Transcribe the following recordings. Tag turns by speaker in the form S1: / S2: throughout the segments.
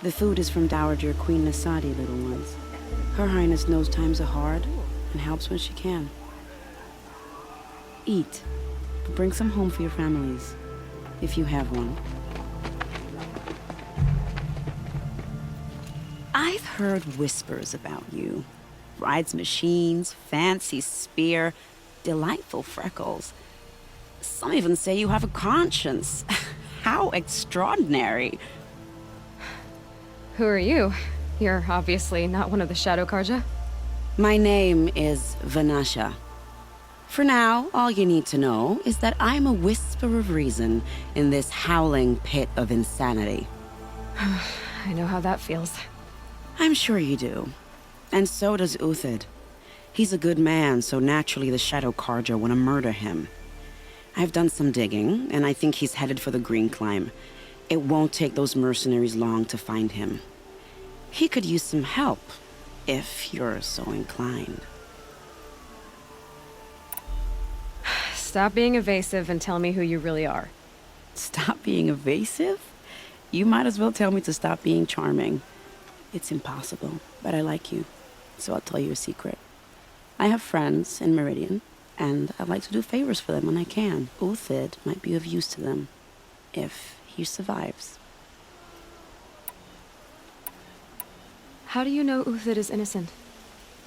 S1: The food is from Dowager Queen Nasadi, little ones. Her Highness knows times are hard and helps when she can. Eat, but bring some home for your families, if you have one. I've heard whispers about you. Rides machines, fancy spear, delightful freckles. Some even say you have a conscience. How extraordinary.
S2: Who are you? You're obviously not one of the Shadow Karja.
S1: My name is Vanasha. For now, all you need to know is that I'm a whisper of reason in this howling pit of insanity.
S2: I know how that feels.
S1: I'm sure you do. And so does Uthid. He's a good man, so naturally the Shadow Karja want to murder him. I've done some digging, and I think he's headed for the Green Climb. It won't take those mercenaries long to find him. He could use some help, if you're so inclined.
S2: Stop being evasive and tell me who you really are.
S1: Stop being evasive? You might as well tell me to stop being charming. It's impossible, but I like you, so I'll tell you a secret. I have friends in Meridian, and I like to do favors for them when I can. Uthid might be of use to them, if he survives.
S2: How do you know Uthid is innocent?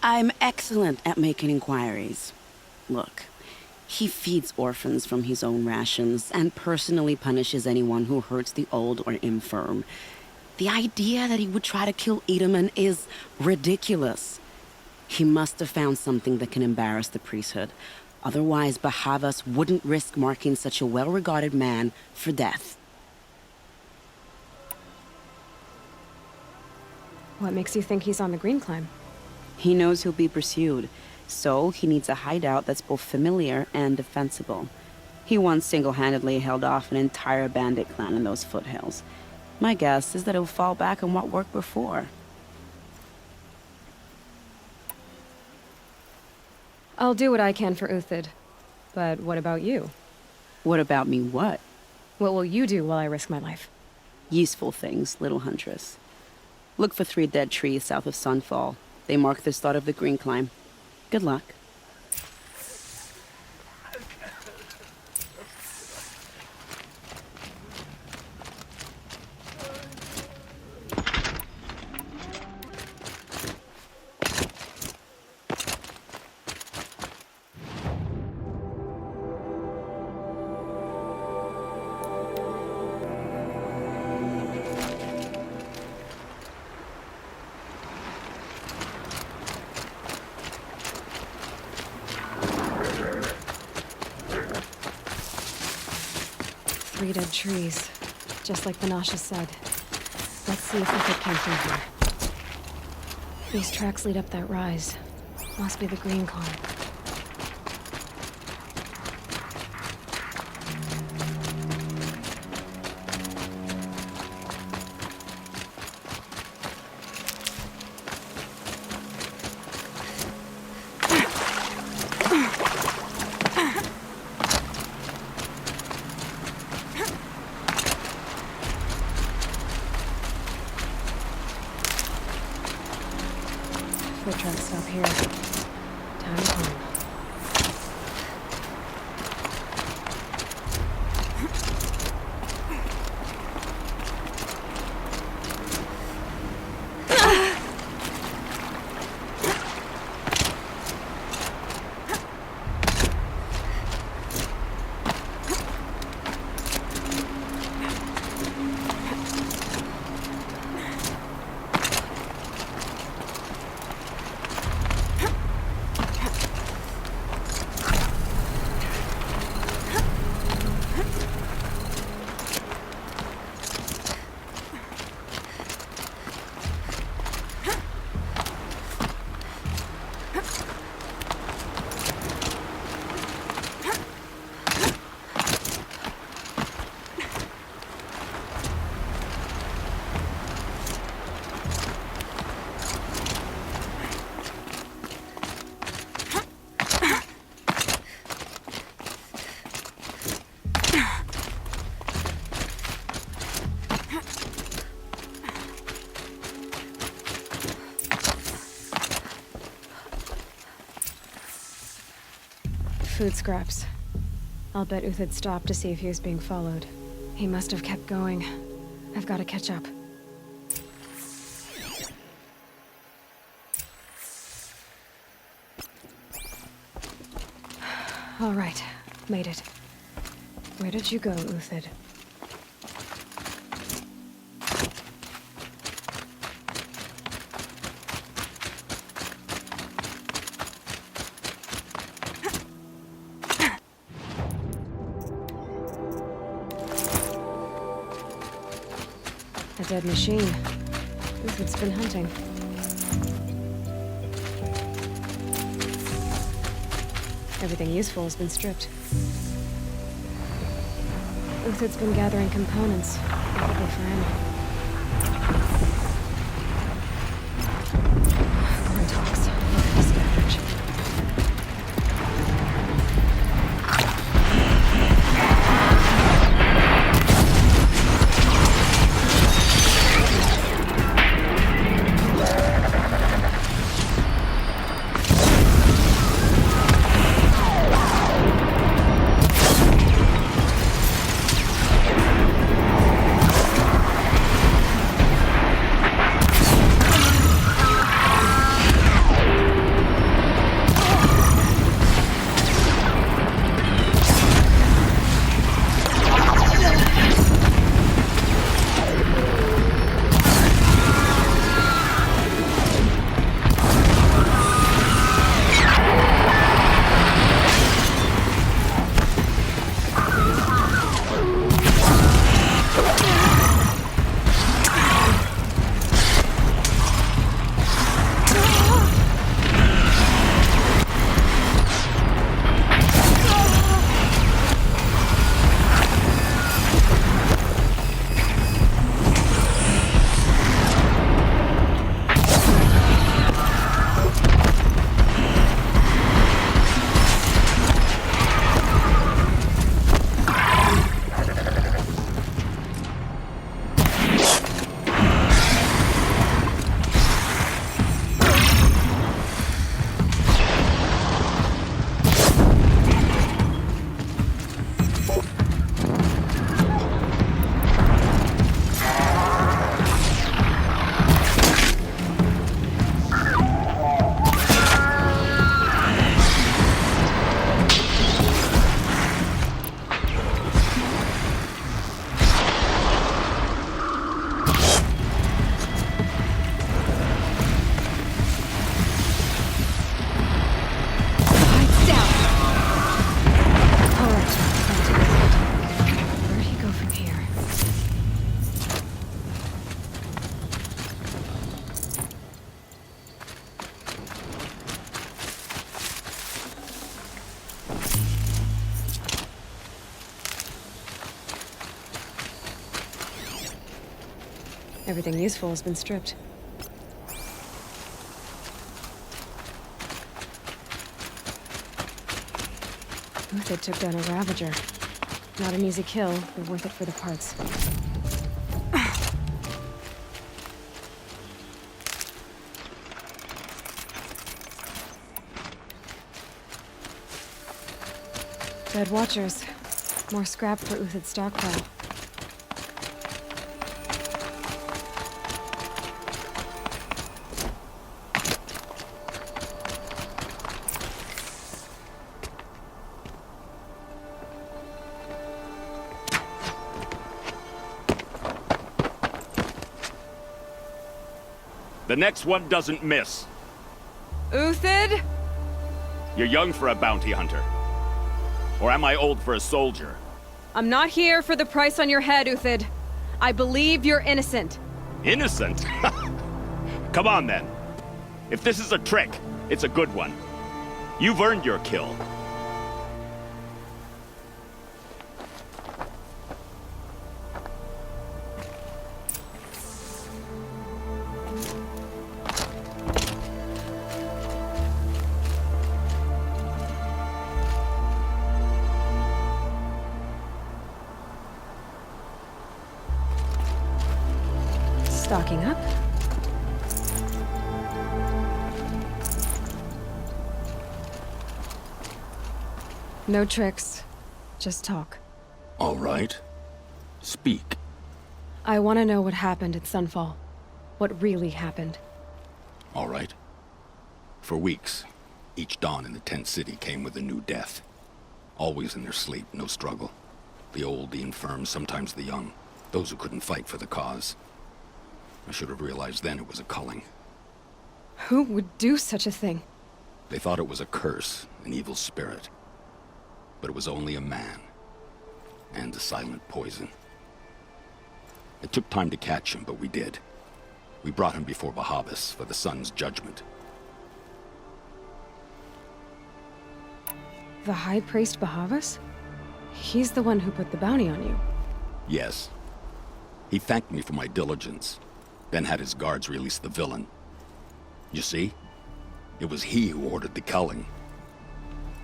S1: I'm excellent at making inquiries. Look, he feeds orphans from his own rations and personally punishes anyone who hurts the old or infirm. The idea that he would try to kill Edaman is ridiculous. He must have found something that can embarrass the priesthood. Otherwise, Bahavas wouldn't risk marking such a well-regarded man for death.
S2: What makes you think he's on the Green Climb?
S1: He knows he'll be pursued, so he needs a hideout that's both familiar and defensible. He once single-handedly held off an entire bandit clan in those foothills. My guess is that he'll fall back on what worked before.
S2: I'll do what I can for Uthid. But what about you?
S1: What about me what?
S2: What will you do while I risk my life?
S1: Useful things, little huntress. Look for 3 dead trees south of Sunfall. They mark the start of the Green Climb. Good luck.
S2: Three dead trees, just like Vanasha said. Let's see if Uthid came through here. These tracks lead up that rise. Must be the Green Climb. Foot tracks stop here. Time home. food scraps. I'll bet Uthid stopped to see if he was being followed. He must have kept going. I've got to catch up. All right, made it. Where did you go, Uthid? A dead machine. Uthid's been hunting. Everything useful has been stripped. Uthid's been gathering components, probably for ammo. Gorn talks. Look at the scavenge. Everything useful has been stripped. Uthid took down a Ravager. Not an easy kill, but worth it for the parts. Dead Watchers. More scrap for Uthid's stockpile.
S3: The next one doesn't miss.
S4: Uthid?
S3: You're young for a bounty hunter. Or am I old for a soldier?
S4: I'm not here for the price on your head, Uthid. I believe you're innocent.
S3: Innocent? Come on, then. If this is a trick, it's a good one. You've earned your kill.
S2: Stocking up. No tricks. Just talk.
S5: All right. Speak.
S2: I want to know what happened at Sunfall. What really happened.
S5: All right. For weeks, each dawn in the tent city came with a new death. Always in their sleep, no struggle. The old, the infirm, sometimes the young. Those who couldn't fight for the cause. I should have realized then it was a culling.
S2: Who would do such a thing?
S5: They thought it was a curse, an evil spirit. But it was only a man. And a silent poison. It took time to catch him, but we did. We brought him before Bahavas for the sun's judgment.
S2: The High Priest Bahavas? He's the one who put the bounty on you.
S5: Yes. He thanked me for my diligence, then had his guards release the villain. You see? It was he who ordered the culling.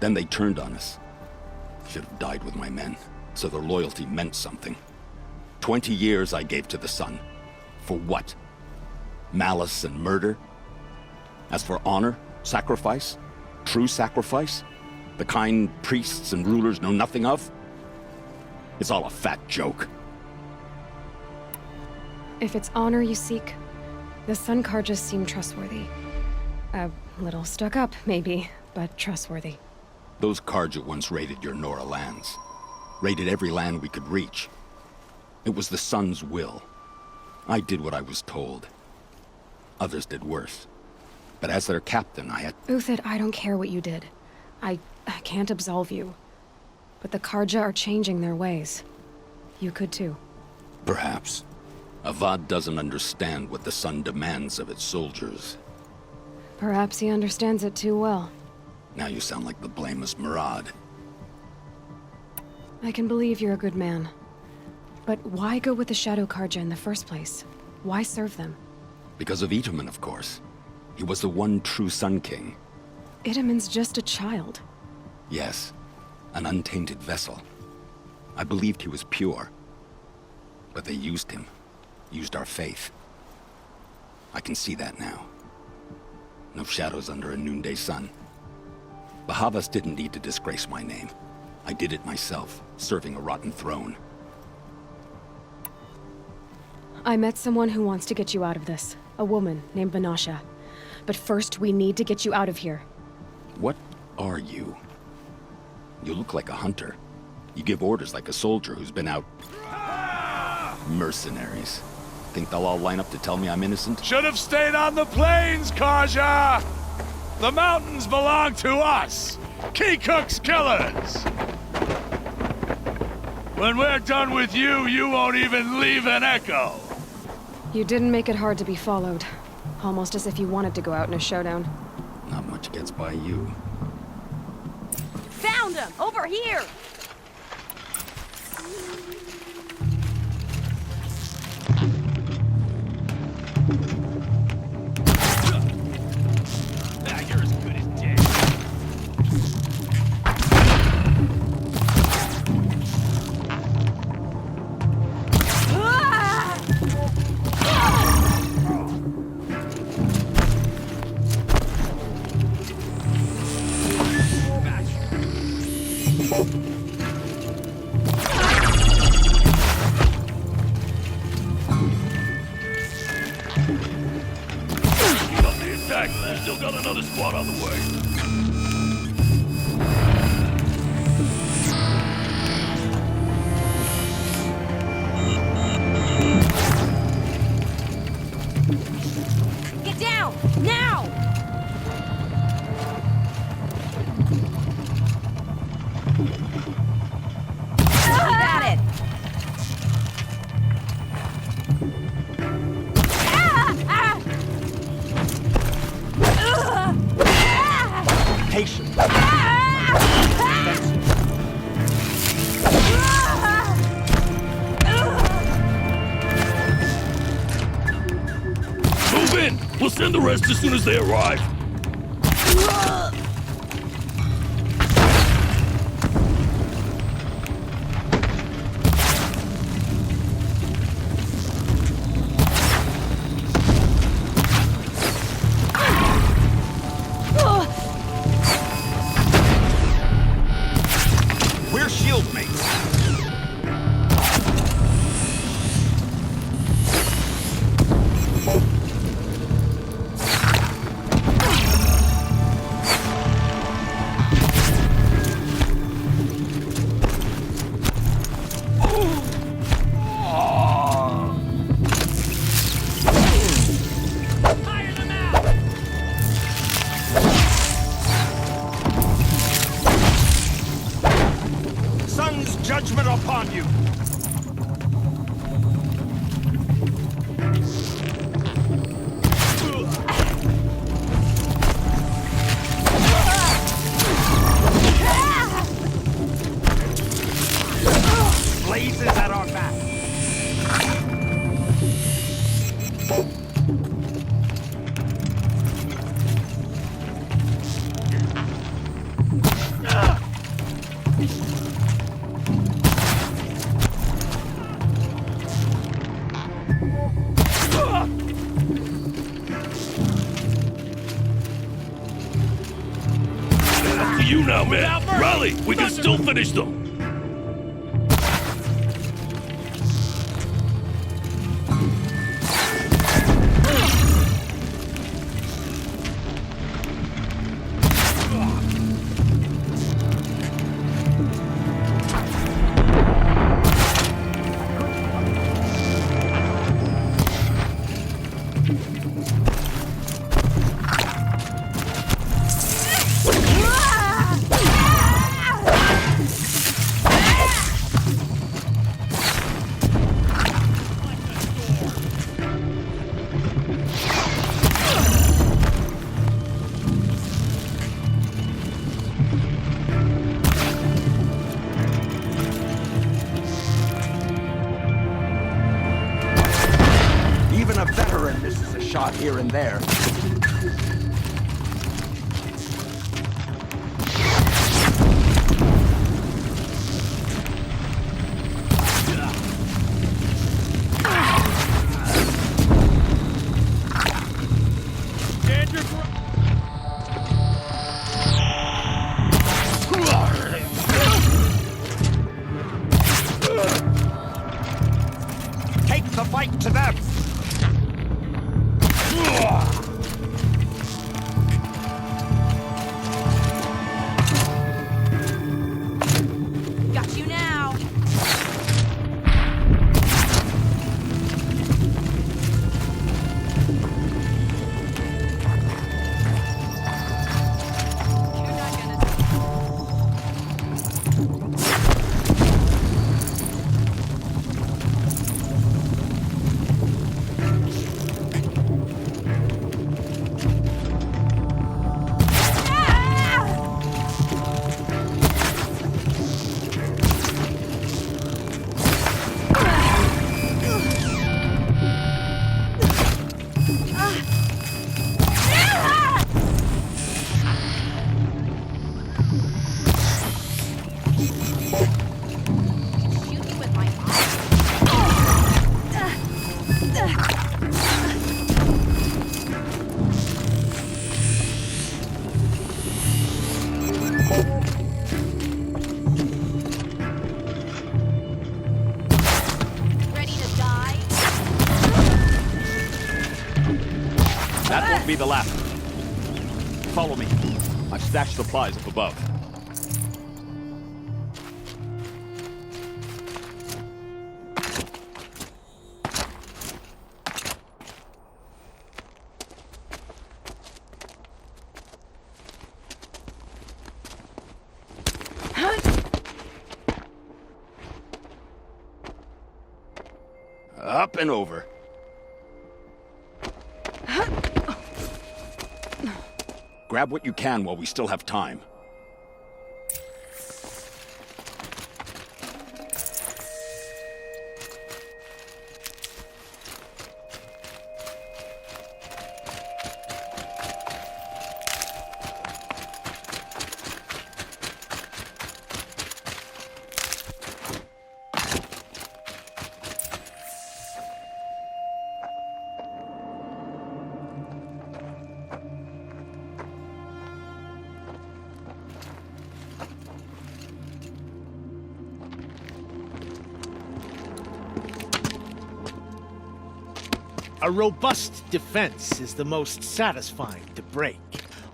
S5: Then they turned on us. Should have died with my men, so their loyalty meant something. 20 years I gave to the sun. For what? Malice and murder? As for honor, sacrifice, true sacrifice, the kind priests and rulers know nothing of? It's all a fat joke.
S2: If it's honor you seek, the Sun Karjas seem trustworthy. A little stuck up, maybe, but trustworthy.
S5: Those Karja once raided your Nora lands. Raided every land we could reach. It was the Sun's will. I did what I was told. Others did worse. But as their captain, I had...
S2: Uthid, I don't care what you did. I can't absolve you. But the Karja are changing their ways. You could too.
S5: Perhaps. Avad doesn't understand what the Sun demands of its soldiers.
S2: Perhaps he understands it too well.
S5: Now you sound like the blameless Murad.
S2: I can believe you're a good man. But why go with the Shadow Karja in the first place? Why serve them?
S5: Because of Itaman, of course. He was the one true Sun King.
S2: Itaman's just a child.
S5: Yes, an untainted vessel. I believed he was pure. But they used him. Used our faith. I can see that now. No shadows under a noonday sun. Bahavas didn't need to disgrace my name. I did it myself, serving a rotten throne.
S2: I met someone who wants to get you out of this. A woman named Vanasha. But first, we need to get you out of here.
S5: What are you? You look like a hunter. You give orders like a soldier who's been out... Mercenaries. Think they'll all line up to tell me I'm innocent?
S6: Should have stayed on the plains, Kaja! The mountains belong to us! Kikuk's killers! When we're done with you, you won't even leave an echo!
S2: You didn't make it hard to be followed. Almost as if you wanted to go out in a showdown.
S5: Not much gets by you.
S1: Found him! Over here!
S3: You're as good as dead. Still got another squad on the way.
S1: Get down! Now! Got it!
S5: Patient.
S6: Move in! We'll send the rest as soon as they arrive.
S7: Up to you now, man. Rally, we can still finish them.
S8: Even a veteran misses a shot here and there. Take the fight to them!
S9: Got you now. You're not gonna. Shoot you with my ready to die?
S3: That won't be the last. Follow me. I've stashed supplies up above.
S5: Up and over. Grab what you can while we still have time.
S10: A robust defense is the most satisfying to break.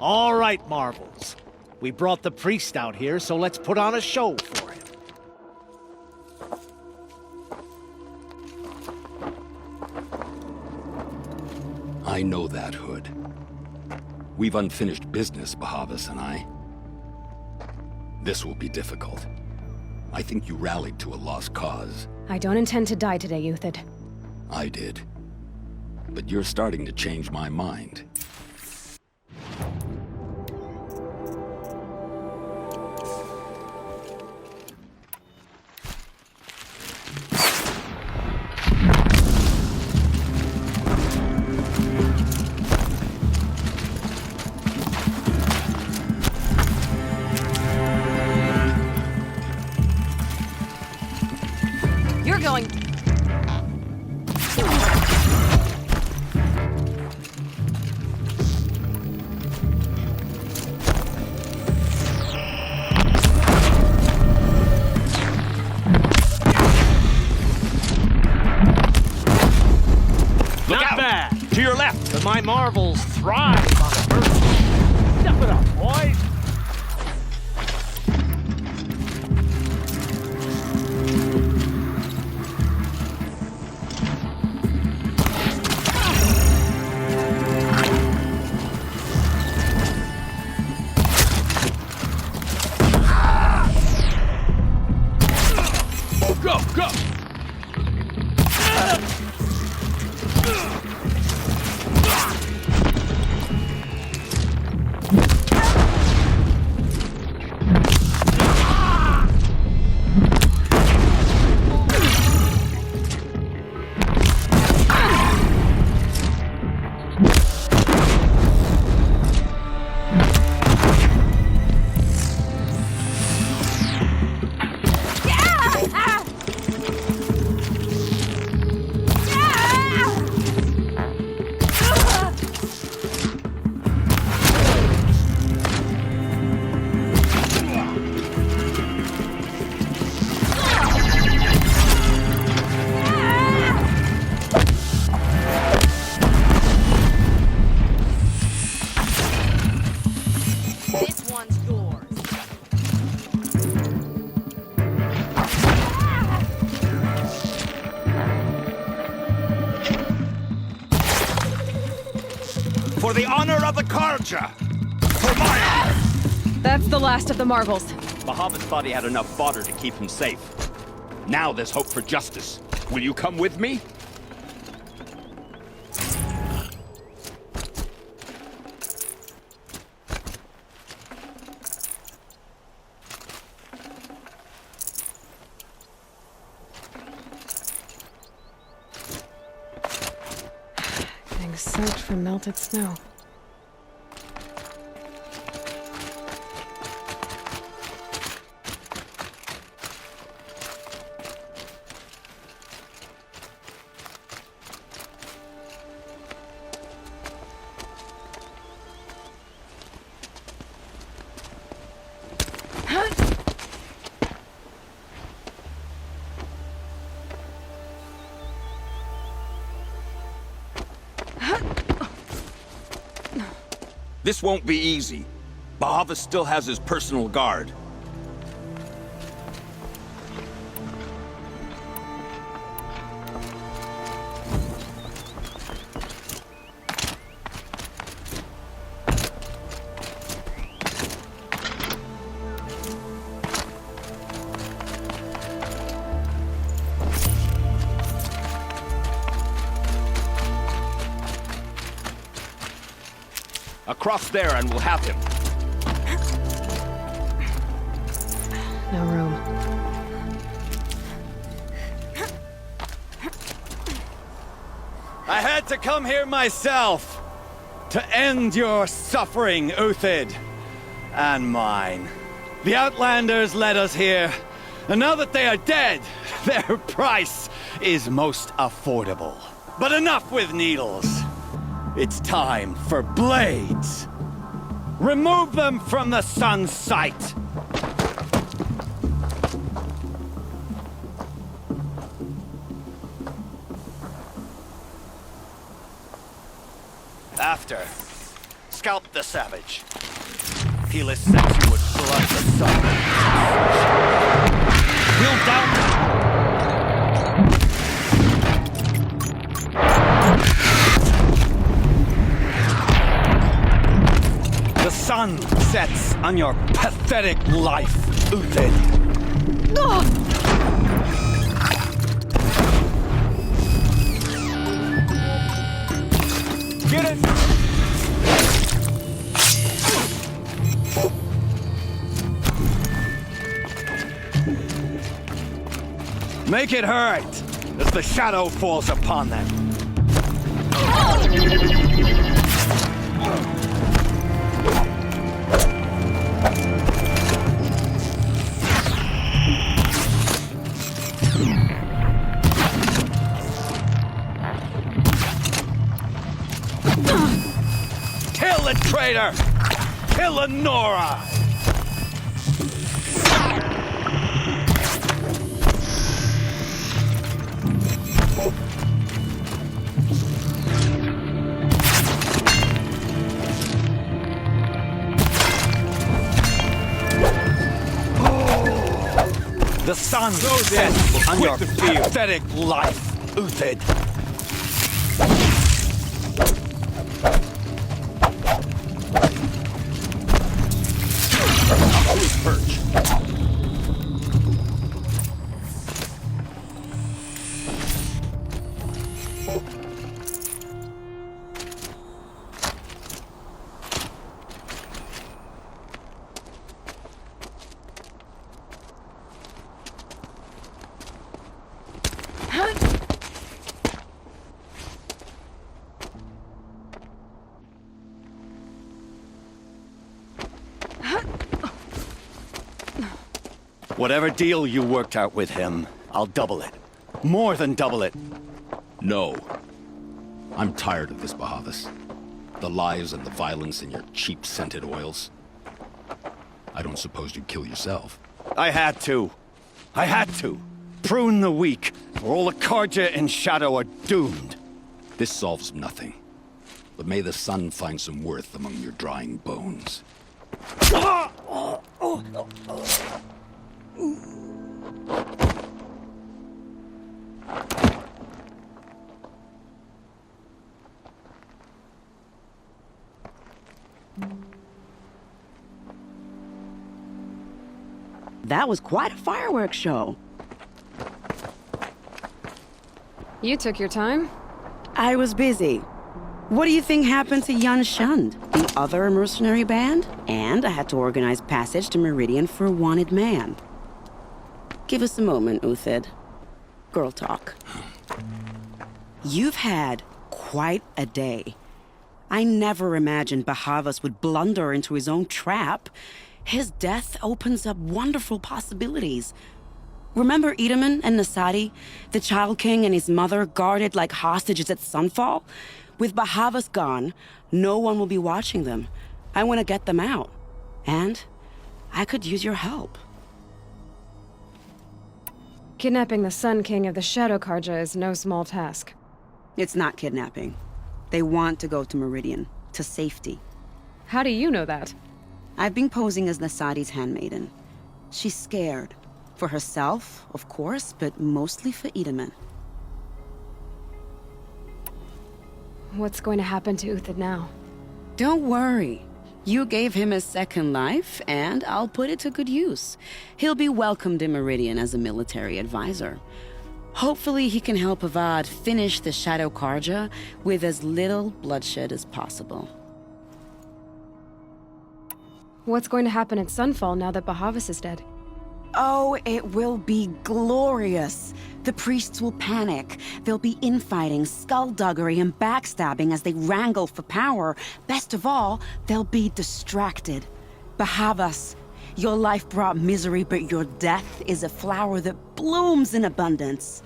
S10: All right, Marvels. We brought the priest out here, so let's put on a show for him.
S5: I know that, Hood. We've unfinished business, Bahavas and I. This will be difficult. I think you rallied to a lost cause.
S2: I don't intend to die today, Euthyd.
S5: I did. But you're starting to change my mind.
S4: You're going...
S3: Look
S10: Not
S3: out!
S10: bad.
S3: To your left!
S10: But my marvels thrive on earth. Step it up, boys.
S6: Go, go!
S9: This one's yours.
S3: For the honor of the Karja! For my honor!
S4: That's the last of the marvels.
S3: Bahamut thought he had enough fodder to keep him safe. Now there's hope for justice. Will you come with me?
S2: Things soaked from melted snow.
S5: This won't be easy. Bahavas still has his personal guard.
S3: Across there and we'll have him.
S2: No room.
S11: I had to come here myself to end your suffering, Uthid, and mine. The Outlanders led us here, and now that they are dead, their price is most affordable. But enough with needles. It's time for blades. Remove them from the sun's sight. After, scalp the savage. Helis says you would blood the sun. We'll down. The sun sets on your pathetic life, Uthid. Get it! Make it hurt as the shadow falls upon them. the traitor! Kill Lenora! The sun sets on your pathetic life, Uthid. Whatever deal you worked out with him, I'll double it. More than double it.
S5: No. I'm tired of this, Bahavas. The lies and the violence in your cheap scented oils. I don't suppose you'd kill yourself.
S11: I had to. I had to. Prune the weak, or all the Karja in Shadow are doomed.
S5: This solves nothing. But may the sun find some worth among your drying bones.
S1: That was quite a fireworks show.
S2: You took your time?
S1: I was busy. What do you think happened to Yun Shund, the other mercenary band? And I had to organize passage to Meridian for a wanted man. Give us a moment, Uthid. Girl talk. You've had quite a day. I never imagined Bahavas would blunder into his own trap. His death opens up wonderful possibilities. Remember Edaman and Nasadi, the Child King and his mother guarded like hostages at Sunfall? With Bahavas gone, no one will be watching them. I want to get them out. And I could use your help.
S2: Kidnapping the Sun King of the Shadow Karja is no small task.
S1: It's not kidnapping. They want to go to Meridian, to safety.
S2: How do you know that?
S1: I've been posing as Nasadi's handmaiden. She's scared. For herself, of course, but mostly for Edaman.
S2: What's going to happen to Uthid now?
S1: Don't worry. You gave him a second life, and I'll put it to good use. He'll be welcomed in Meridian as a military advisor. Hopefully he can help Avad finish the Shadow Karja with as little bloodshed as possible.
S2: What's going to happen at Sunfall now that Bahavas is dead?
S1: Oh, it will be glorious. The priests will panic. There'll be infighting, skullduggery, and backstabbing as they wrangle for power. Best of all, they'll be distracted. Bahavas, your life brought misery, but your death is a flower that blooms in abundance.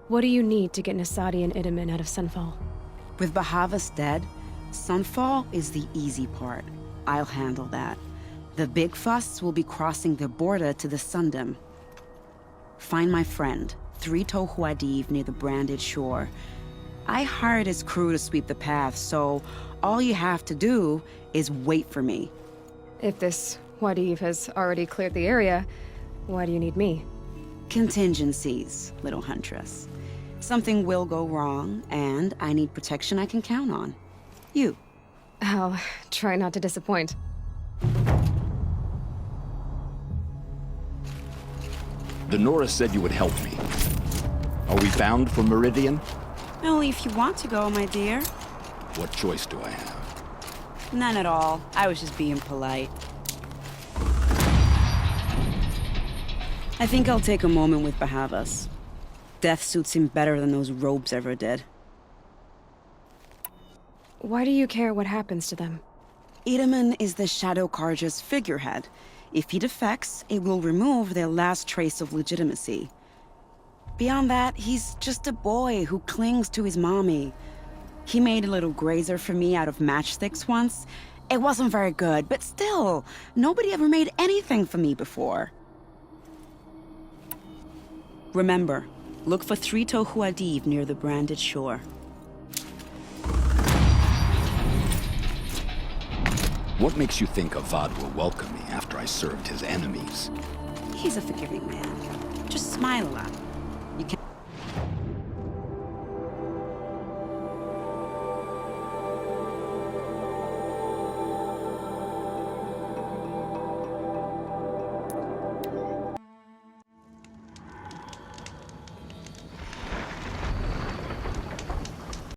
S2: What do you need to get Nasadi and Edaman out of Sunfall?
S1: With Bahavas dead, Sunfall is the easy part. I'll handle that. The big fuss will be crossing the border to the Sundom. Find my friend, 3 Tohuadiv near the branded shore. I hired his crew to sweep the path, so all you have to do is wait for me.
S2: If this Wadiv has already cleared the area, why do you need me?
S1: Contingencies, little huntress. Something will go wrong, and I need protection I can count on. You.
S2: I'll try not to disappoint.
S5: The Nora said you would help me. Are we bound for Meridian?
S1: Only if you want to go, my dear.
S5: What choice do I have?
S1: None at all. I was just being polite. I think I'll take a moment with Bahavas. Death suits him better than those robes ever did.
S2: Why do you care what happens to them?
S1: Edaman is the Shadow Karja's figurehead. If he defects, it will remove their last trace of legitimacy. Beyond that, he's just a boy who clings to his mommy. He made a little grazer for me out of matchsticks once. It wasn't very good, but still, nobody ever made anything for me before. Remember, look for 3 Tohuadiv near the branded shore.
S5: What makes you think Avad will welcome me after I served his enemies?
S1: He's a forgiving man. Just smile a lot. You can